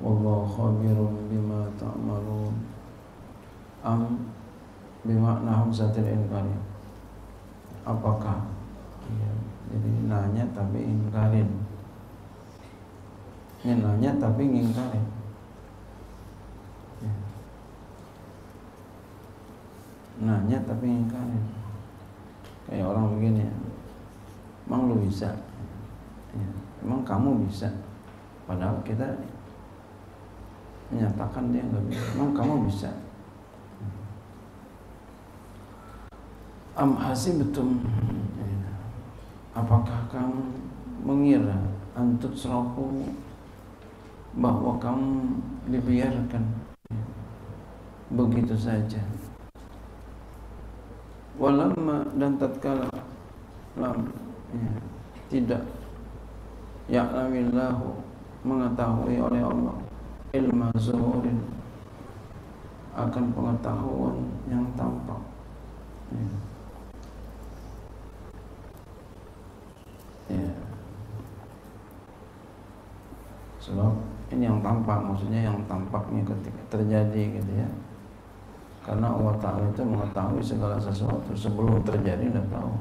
wallahu khabirun bima ta'malun. Bimakna hamzatil inkari. Apakah? Ya, jadi nanya tapi ingkarin. Ini nanya tapi ngingkarin. Ya. Nanya tapi ngingkarin. Kayak orang begini, emang lu bisa? Ya. Emang kamu bisa? Padahal kita menyatakan dia nggak bisa. Emang kamu bisa? Am hasibtum, apakah kamu mengira antut seraku bahwa kamu dibiarkan begitu saja? Walamma, dan tatkala tidak ya'lamillahu, mengetahui oleh Allah ilma zuhurin, akan pengetahuan yang tampak. Sebab ini yang tampak, maksudnya yang tampaknya ketika terjadi gitu ya. Karena Allah Ta'ala itu mengetahui segala sesuatu sebelum terjadi, udah tahu.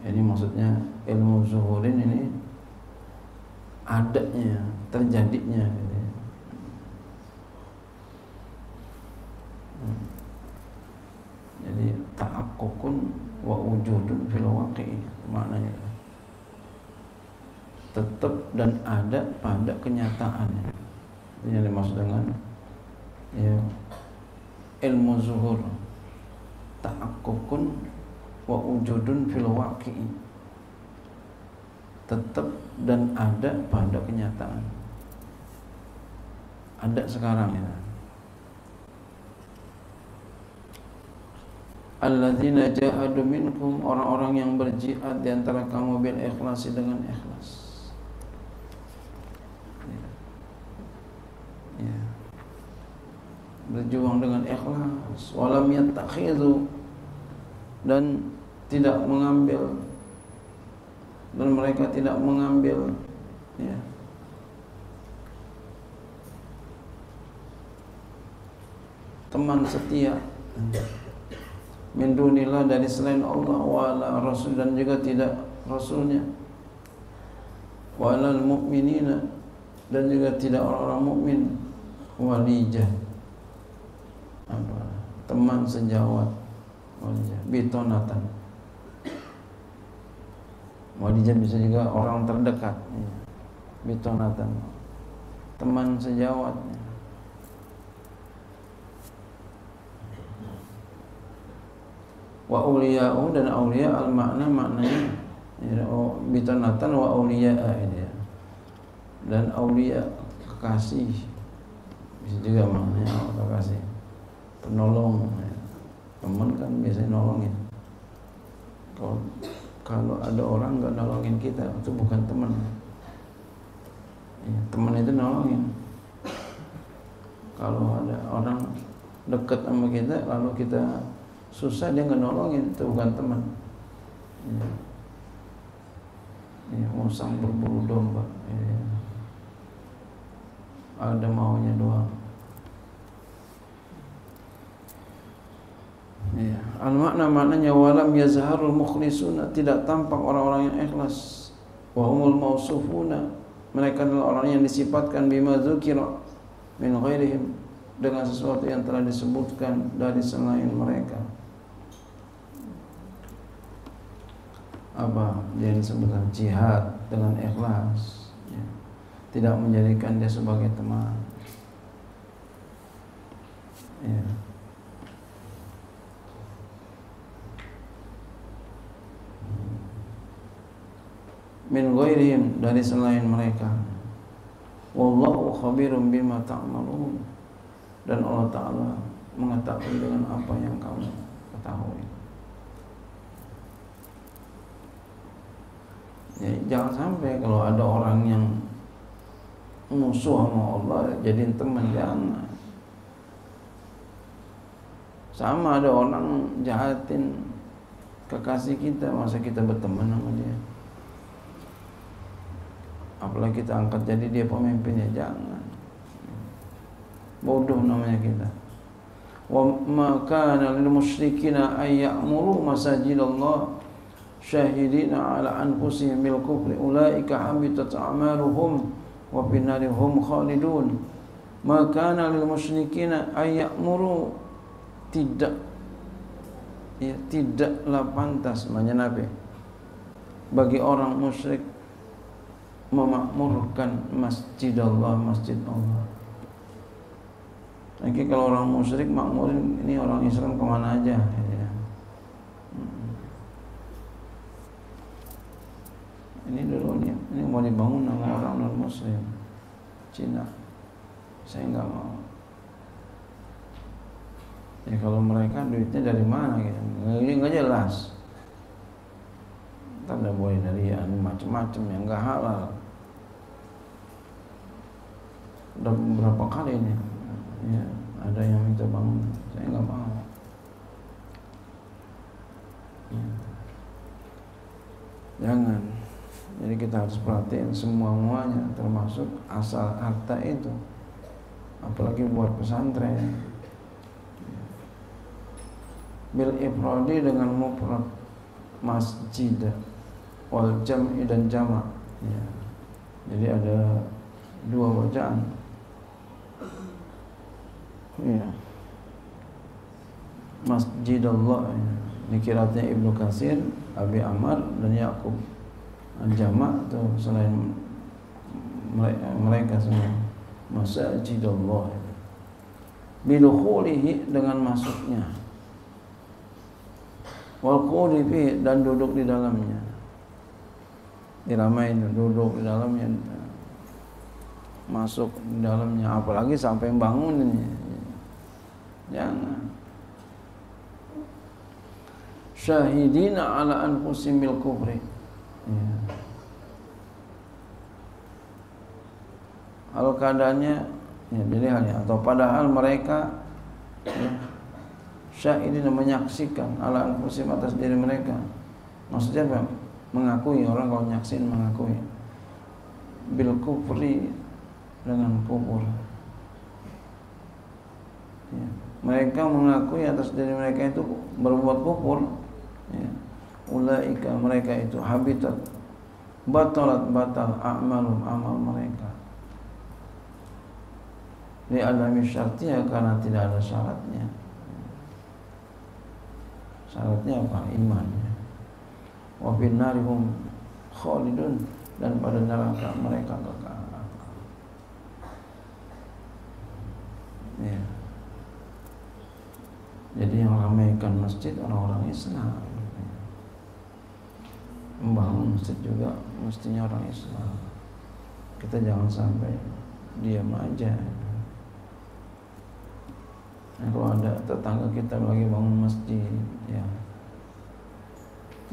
Ini maksudnya ilmu zuhurin ini adanya, terjadinya gitu ya. Jadi ta'aqqukun wa wujudun fil waqi'i, maknanya tetap dan ada pada kenyataannya. Itu yang dimaksud dengan ya, ilmu zuhur, ta'aqqukun wa wujudun fil waqi'i, tetap dan ada pada kenyataan. Ada sekarang ya. Alladzina jahadu minkum, orang-orang yang berjihad di antara kamu bil ikhlasi, dengan ikhlas. Ya. Berjuang dengan ikhlas. Walam yattakhidhu, dan tidak mengambil, dan mereka tidak mengambil ya, teman setia min dunillah, dari selain Allah, wala rasul, dan juga tidak rasulnya, wala mu'minina, dan juga tidak orang-orang mukmin, walijah, teman sejawat, walijah, bitonatan. Walijah bisa juga orang terdekat, bitonatan, teman sejawatnya. Wa awliya'u, dan awliya, al makna, maknanya ya, bitanatan wa awliya'a ini ya. Dan awliya, kekasih, bisa juga maknanya kekasih, penolong ya. Teman kan biasanya nolongin. Kalau ada orang nggak nolongin kita, itu bukan teman ya. Teman itu nolongin. Kalau ada orang dekat sama kita lalu kita susah, dia nggak nolongin, itu bukan teman ya. Ya, musang berburu domba ya. Ada maunya doang ya. Al-makna, maknanya walam yazharul mukhlisuna, tidak tampak orang-orang yang ikhlas. Wa humul mausufuna, mereka adalah orang yang disifatkan bima dzukira min ghairihim, dengan sesuatu yang telah disebutkan dari selain mereka. Apa yang disebutkan jihad dengan ikhlas ya. Tidak menjadikan dia sebagai teman ya. Min ghairihim, dari selain mereka. Wallahu khabirum bima ta'malun, dan Allah Ta'ala mengetahui dengan apa yang kamu ketahui. Ya, jangan sampai kalau ada orang yang musuh sama Allah jadiin teman, jangan. Sama ada orang jahatin kekasih kita, masa kita berteman sama dia? Apalagi kita angkat jadi dia pemimpinnya, jangan. Bodoh namanya kita. Wa ma kana lil musyrikina ay ya'muru masajidallah syahidina ala anfusihim bil kufri ulaika habitat a'maluhum wa binnari hum khalidun. Ma kana lil musyrikina ay ya'muru, tidaklah pantas menyenapi bagi orang musyrik memakmurkan masjid Allah, masjid Allah. Lagi kalau orang musyrik makmurin, ini orang Islam kemana aja ya. Ini dulu nih, ini mau dibangun sama orang non muslim Cina, saya nggak mau. Ya kalau mereka duitnya dari mana gitu, ini nggak jelas. Ntar udah boleh dari ya macam-macam yang nggak halal. Udah berapa kali ini ya ada yang minta bangun, saya nggak mau. Jangan. Jadi kita harus perhatiin semuanya, termasuk asal harta itu, apalagi buat pesantren. Bil ifradi dengan mufrad masjid, wal jam'i dan jama'. Ya. Jadi ada dua bacaan. Ya. Masjidallah. Ya. Ini qiraatnya Ibnu Katsir, Abi Amr dan Yaqub. Al-jama' itu selain mereka semua. Masjidallah. Bidukhulihi dengan masuknya. Wal qudi fi dan duduk di dalamnya. Diramain duduk di dalamnya, masuk di dalamnya, apalagi sampai bangunin. Jangan. Syahidina ala anfusihim bil kufri. Ya. Hal keadaannya ya pilihannya, atau padahal mereka ya, syahidina menyaksikan ala anfusihim atas diri mereka. Maksudnya apa? Mengakui, orang kalau nyaksin mengakui. Bil kufri dengan kufur. Ya. Mereka mengakui atas diri mereka itu berbuat kufur. Ya. Ulaika mereka itu habitat batal a'malum amal mereka. Li adami syartiha, karena tidak ada syaratnya. Syaratnya apa? Imannya. Wa binnarihum khalidun, dan pada neraka mereka kekal. Ya. Jadi yang ramaikan masjid orang-orang Islam. Membangun masjid juga mestinya orang Islam. Kita jangan sampai diam aja. Nah, kalau ada tetangga kita lagi bangun masjid, ya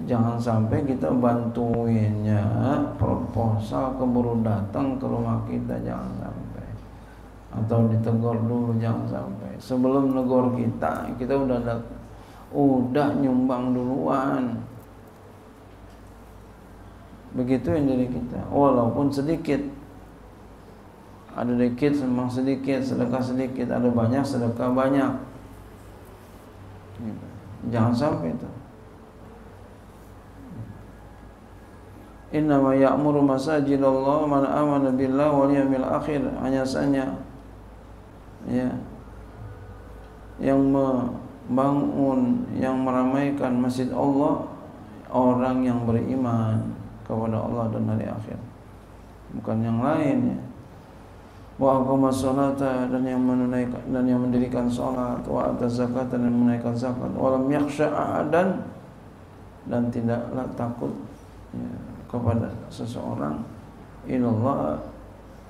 jangan sampai kita bantuinnya, proposal keburu datang ke rumah kita, jangan sampai. Atau ditegur dulu, jangan sampai. Sebelum negor kita udah nyumbang duluan. Begitu yang dari kita, walaupun sedikit. Ada dikit memang sedikit, sedekah sedikit, ada banyak sedekah banyak. Jangan sampai itu. Innama ya'muru masajidallah man amana billahi wal yawmil akhir. Hanya saja ya, yang membangun, yang meramaikan masjid Allah orang yang beriman kepada Allah dan hari akhir, bukan yang lain ya. Wa aqamas sholata, dan yang menunaikan dan yang mendirikan salat, wa ataz zakat, dan menunaikan zakat, wa lam yakhsha ahadan, dan tidaklah takut ya, kepada seseorang illallah,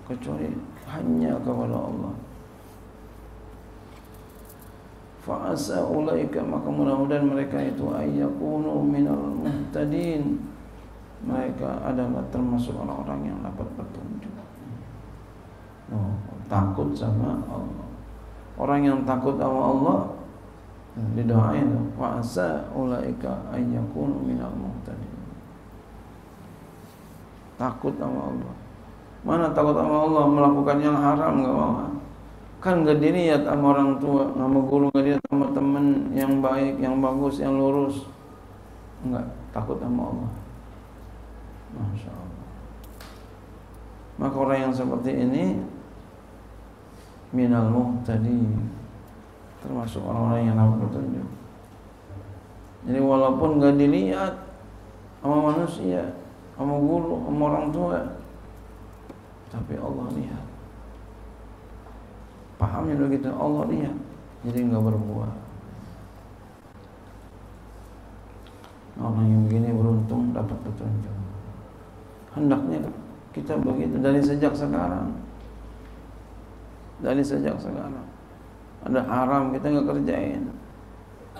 kecuali hanya kepada Allah. Fa asa ulaika, maka mudah-mudahan mereka itu ayyakunu minal muhtadin, mereka adalah termasuk orang-orang yang dapat petunjuk. Takut sama Allah. Orang yang takut sama Allah Didoain tuh, wa asa ulaika ayyakunu minal muhtadin. Takut sama Allah. Mana takut sama Allah, melakukan yang haram enggak mau. Kan enggak dilihat sama orang tua, sama guru, enggak dilihat sama teman yang baik, yang bagus, yang lurus. Enggak, takut sama Allah. Masya Allah. Maka orang yang seperti ini minal muhtadin, termasuk orang-orang yang dapat petunjuk. Jadi walaupun enggak dilihat sama manusia, sama guru, sama orang tua, tapi Allah lihat. Pahamnya begitu, Allah lihat, jadi enggak berbuat. Orang yang begini beruntung dapat petunjuk. Hendaknya kita begitu dari sejak sekarang. Dari sejak sekarang. Ada haram kita enggak kerjain.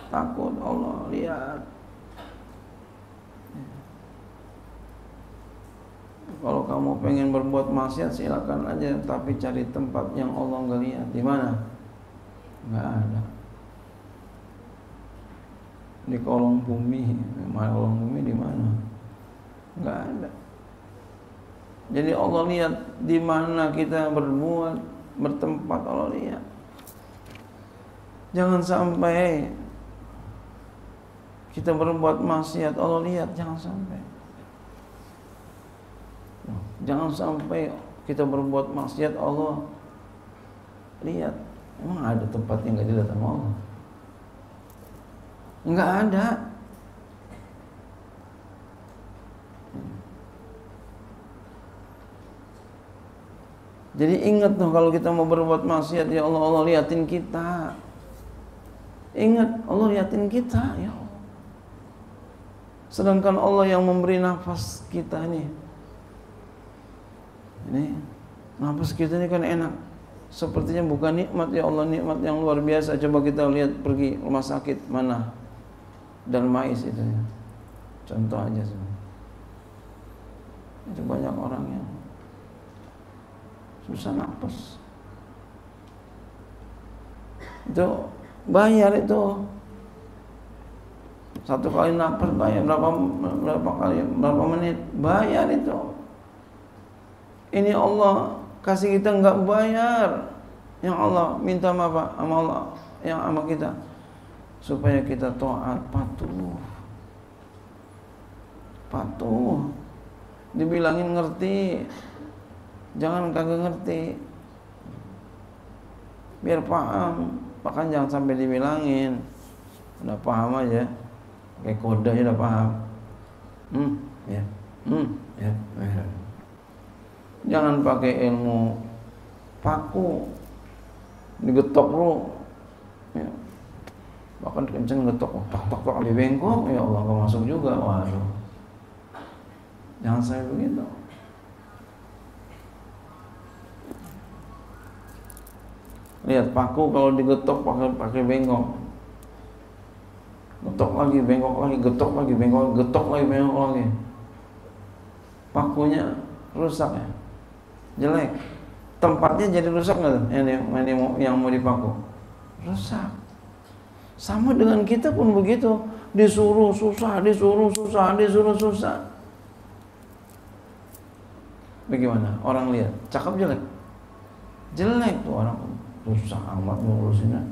Takut Allah lihat. Kalau kamu pengen berbuat maksiat silakan aja, tapi cari tempat yang Allah enggak lihat. Di mana? Enggak ada. Di kolong bumi. Kolong bumi di mana? Enggak ada. Jadi Allah lihat di mana kita berbuat, bertempat Allah lihat. Jangan sampai kita berbuat maksiat Allah lihat, jangan sampai. Jangan sampai kita berbuat maksiat Allah lihat. Emang ada tempat yang enggak dilihat sama Allah? Enggak ada. Jadi ingat tuh kalau kita mau berbuat maksiat, ya Allah, Allah liatin kita. Ingat, Allah liatin kita, ya Allah. Sedangkan Allah yang memberi nafas kita nih. Ini nafas kita ini kan enak. Sepertinya bukan nikmat, ya Allah, nikmat yang luar biasa. Coba kita lihat, pergi rumah sakit mana Darmais itu ya. Contoh aja semua. Itu banyak orang yang susah nafas. Itu bayar itu. Satu kali nafas bayar berapa menit bayar itu. Ini Allah kasih kita enggak bayar. Yang Allah minta apa? Sama Allah yang sama kita supaya kita taat, patuh. Dibilangin ngerti, jangan kagak ngerti. Biar paham, bahkan jangan sampai dibilangin. Udah paham aja, kayak kode aja udah paham. Ya. Jangan pakai ilmu paku, digetok lu, ya. Bahkan kenceng getok, tok di bengkok, ya Allah nggak masuk juga, waduh. Jangan saya begitu. Lihat paku kalau digetok pakai bengkok, getok lagi, bengkok lagi, getok lagi, bengkok, getok lagi, bengkok lagi. Pakunya rusak ya. Jelek, tempatnya jadi rusak nggak? Yang mau dipaku rusak. Sama dengan kita pun begitu, disuruh susah. Bagaimana? Orang lihat, cakep jelek tuh orang, susah amat ngurusinnya,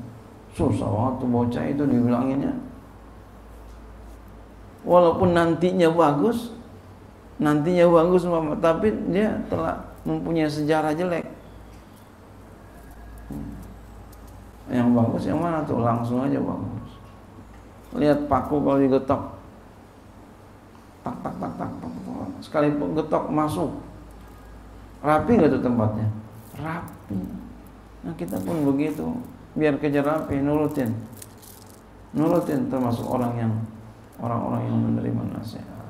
susah banget tuh bocah itu dibilanginnya. Walaupun nantinya bagus, tapi dia telah mempunyai sejarah jelek. Yang bagus yang mana tuh? Langsung aja bagus. Lihat paku kalau digetok, tak. Sekali getok masuk. Rapi nggak tuh tempatnya? Rapi. Nah kita pun begitu. Biar kejar rapi, nurutin termasuk orang-orang yang menerima nasihat.